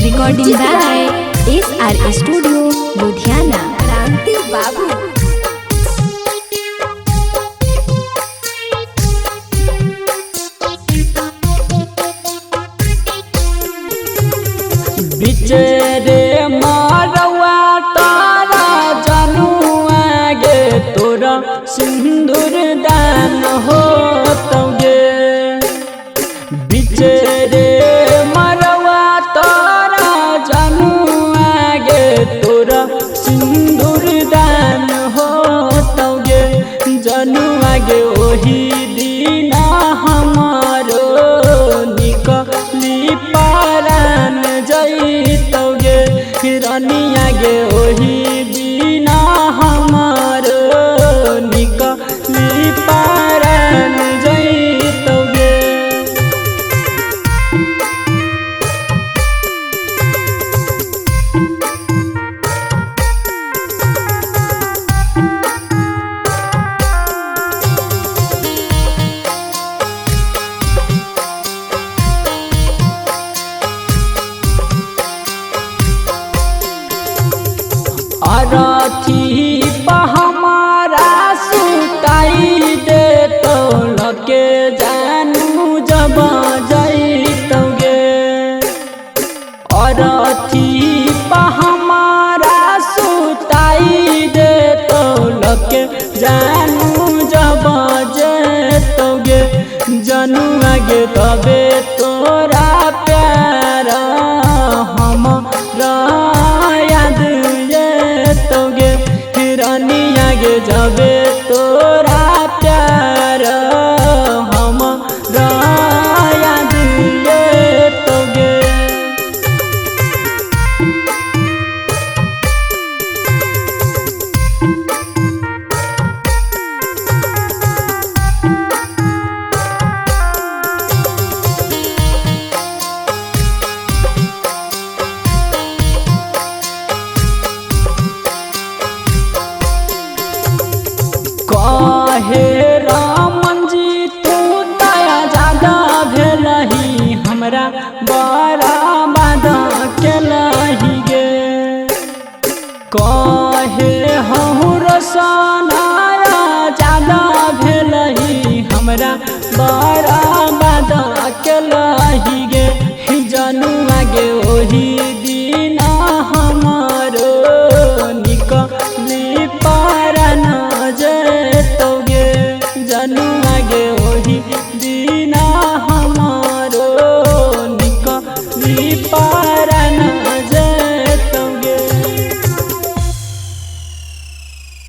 Recording by SR studio Ludhiana. क्रांति बाबू बिचरे मारवा तारा जनुआ गे तोरा सिंदूर दान हो तौगे। बिचरे मारवा तारा जनुआ गे तोरा सिंदूर दान हो तौगे। जनुआ गे ओही दीना हमारो निकली पारान जैतौगे। हिरनिया गे ओही बिना हमारो निकली पारान जैतौगे। अरथी हमारा सुताई दे तो लगे जानू जब जैतौगे। अरथी हमारा सुताई दे तो लगे जानू जब जैतौगे। जनुआ गे तबे तोरा प्यार हमरा याद तौगे। हिरनिया गे जबे तोरा प्यार हमरा याद तौगे। कहे रामन जी तू दया ज्यादा भेलही हमरा बड़ा बाधा केलही गे। कहे हूँ रोशनाया ज्यादा भेलही हमरा बड़ा बाधा केलही गे। जनुआ गे ओही